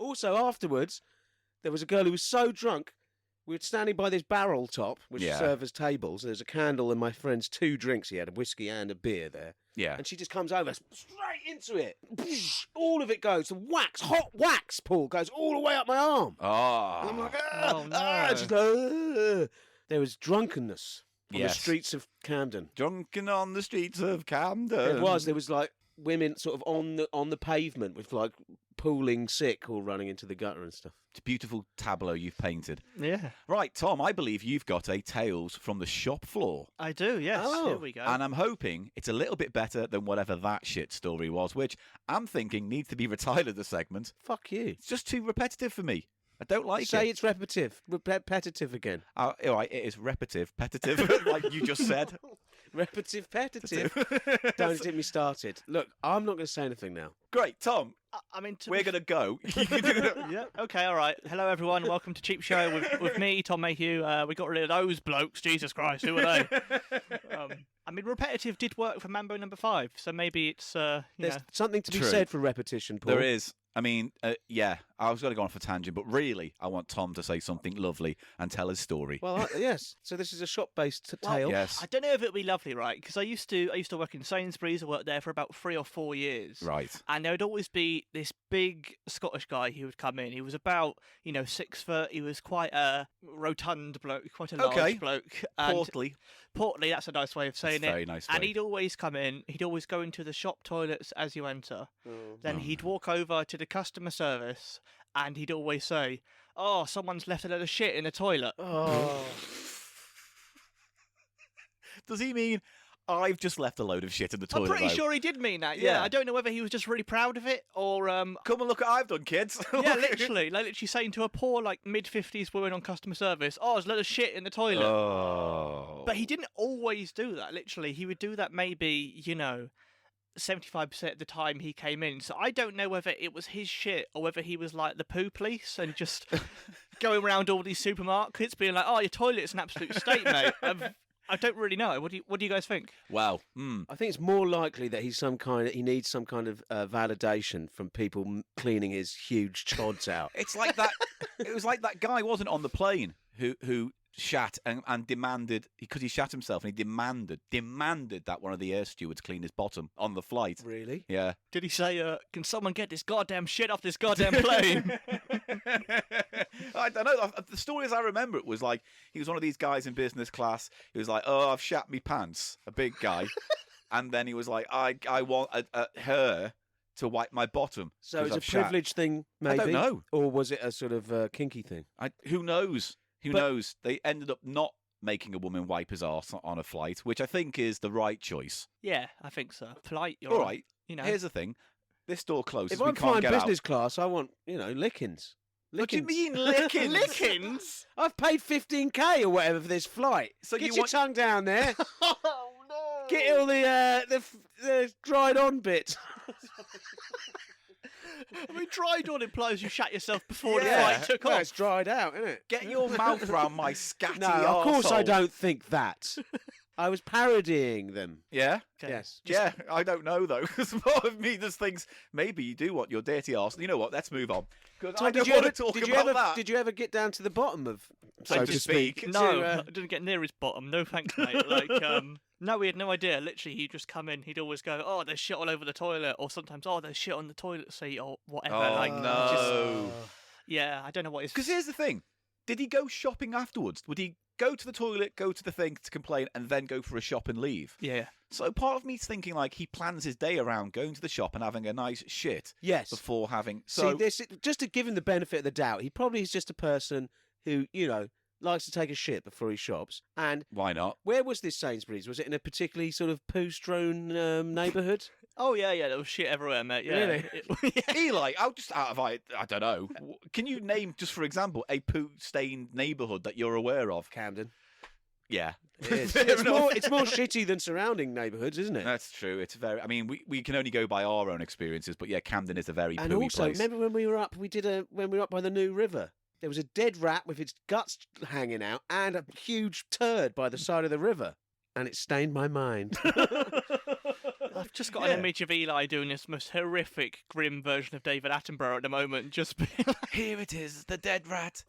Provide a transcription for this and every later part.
Also, afterwards, there was a girl who was so drunk. We were standing by this barrel top, which serves as tables. There's a candle and my friend's 2 drinks. He had a whiskey and a beer there. Yeah. And she just comes over straight into it. All of it goes. The wax, hot wax, Paul, goes all the way up my arm. Oh. And I'm like, no. just, there was drunkenness on the streets of Camden. Drunken on the streets of Camden. It was. There was like women sort of on the pavement with like pooling sick or running into the gutter and stuff. It's a beautiful tableau you've painted. Yeah. Right, Tom, I believe you've got a Tales from the Shop Floor. I do, yes. Oh. Here we go. And I'm hoping it's a little bit better than whatever that shit story was, which I'm thinking needs to be retired as a segment. Fuck you. It's just too repetitive for me. I don't like it. Say it's repetitive. Repetitive again. All right, it is repetitive, like you just said. Repetitive. Don't get me started. Look, I'm not going to say anything now. Great, Tom. I mean, We're going to go. Yeah. Okay. All right. Hello, everyone. Welcome to Cheap Show with me, Tom Mayhew. We got rid of those blokes. Jesus Christ, who are they? I mean, repetitive did work for Mambo Number 5, so maybe it's There's something to be True. said for repetition, Paul. There is. I mean, yeah, I was going to go on for a tangent, but really, I want Tom to say something lovely and tell his story. Well, yes. So this is a shop-based tale. Yes. I don't know if it'd be lovely, right? Because I used to work in Sainsbury's. I worked there for about 3 or 4 years. Right. And there would always be this big Scottish guy who would come in. He was about 6 foot. He was quite a rotund bloke, quite a large bloke. And portly. That's a nice way of saying That's it. very nice And way. he'd always come in. He'd always go into the shop toilets as you enter. Oh. Then he'd walk over to the customer service, and he'd always say, "Oh, someone's left a load of shit in the toilet." Oh. Does he mean I've just left a load of shit in the I'm toilet? pretty though? sure he did mean that. Yeah. Yeah, I don't know whether he was just really proud of it or Come and look what I've done, kids. yeah, literally saying to a poor mid-50s woman on customer service, "Oh, there's a load of shit in the toilet." Oh. But he didn't always do that. Literally, he would do that maybe 75% of the time he came in. So I don't know whether it was his shit or whether he was like the poo police and just going around all these supermarkets being like, "Oh, your toilet's an absolute state, mate." I don't really know. What do you guys think? Wow. I think it's more likely that he needs some kind of validation from people cleaning his huge chods out. It's like that. It was like that guy wasn't on the plane who shat and demanded, because he shat himself, and he demanded that one of the air stewards clean his bottom on the flight. Really? Yeah. Did he say, "Can someone get this goddamn shit off this goddamn plane?" I don't know. The stories I remember, it was like he was one of these guys in business class. He was like, "Oh, I've shat me pants," a big guy, and then he was like, "I want her to wipe my bottom." So it's a I've shat." privilege thing, maybe? I don't know. Or was it a sort of kinky thing? Who knows? Who knows? They ended up not making a woman wipe his arse on a flight, which I think is the right choice. Yeah, I think so. Polite, you're All right. Here's Here's the thing. This door closes. If we I'm can't flying get business out. class, I want, lickings. What do you mean lickings? Lickings? I've paid 15k or whatever for this flight. So Get you your want- tongue down there. Oh, no. Get all the dried on bit. I mean, dried on implies you shat yourself before the Yeah. flight took Well, off. it's dried out, isn't it? Get your mouth round my scatty No, of course I arsehole. don't think that. I was parodying them. Yeah? Okay. Yes. Yeah, I don't know though, because part of me just thinks maybe you do want your dirty arse. You know what? Let's move on. Because I don't want to talk about that. Did you ever get down to the bottom of, so to speak? No, to, I didn't get near his bottom. No thanks, mate. No, we had no idea. Literally, he'd just come in. He'd always go, "Oh, there's shit all over the toilet," or sometimes, "Oh, there's shit on the toilet seat," or whatever. Oh, no. Yeah, I don't know what his. Because here's the thing. Did he go shopping afterwards? Would he go to the toilet, go to the thing to complain, and then go for a shop and leave? Yeah. So part of me's thinking like he plans his day around going to the shop and having a nice shit Yes. before having... See, this just to give him the benefit of the doubt, he probably is just a person who, likes to take a shit before he shops. And Why not? where was this Sainsbury's? Was it in a particularly sort of poo-strewn neighbourhood? Oh yeah, there was shit everywhere, mate. Yeah. Really? Yeah. Eli, I'll just out of I don't know. Can you name, just for example, a poo-stained neighbourhood that you're aware of? Camden. Yeah. It is. Fair it's, enough. more shitty than surrounding neighbourhoods, isn't it? That's true. It's very... I mean, we can only go by our own experiences, but yeah, Camden is a very And pooey also, place. remember when we were up? When we were up by the New River. There was a dead rat with its guts hanging out and a huge turd by the side of the river, and it stained my mind. I've just got an image of Eli doing this most horrific, grim version of David Attenborough at the moment. Just being like, Here it is, the dead rat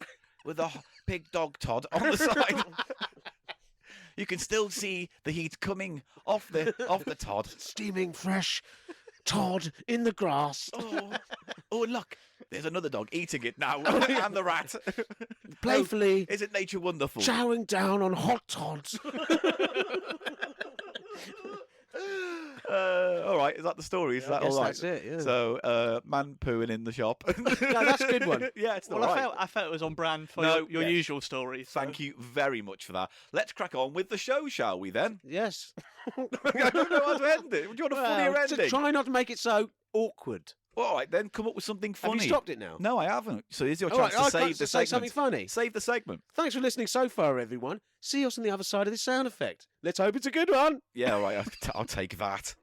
with a big dog Todd on the side. You can still see the heat coming off the Todd. Steaming fresh Todd in the grass. Oh, look, there's another dog eating it now, and the rat. Playfully Isn't nature wonderful? chowing down on hot Todds. All right, is that the story? Is that Yes, all right? that's it, yeah. So, man pooing in the shop. No, that's a good one. Yeah, it's all well, right. I felt it was on brand for No, your yes. usual story. So. Thank you very much for that. Let's crack on with the show, shall we then? Yes. I don't know how to end it. Do you want a funnier Well, ending? try not to make it so awkward. All right, then come up with something funny. Have you stopped it now? No, I haven't. So here's your All chance right, to I save can't the say segment. something funny. Save the segment. Thanks for listening so far, everyone. See us on the other side of this sound effect. Let's hope it's a good one. Yeah, all right. I'll take that.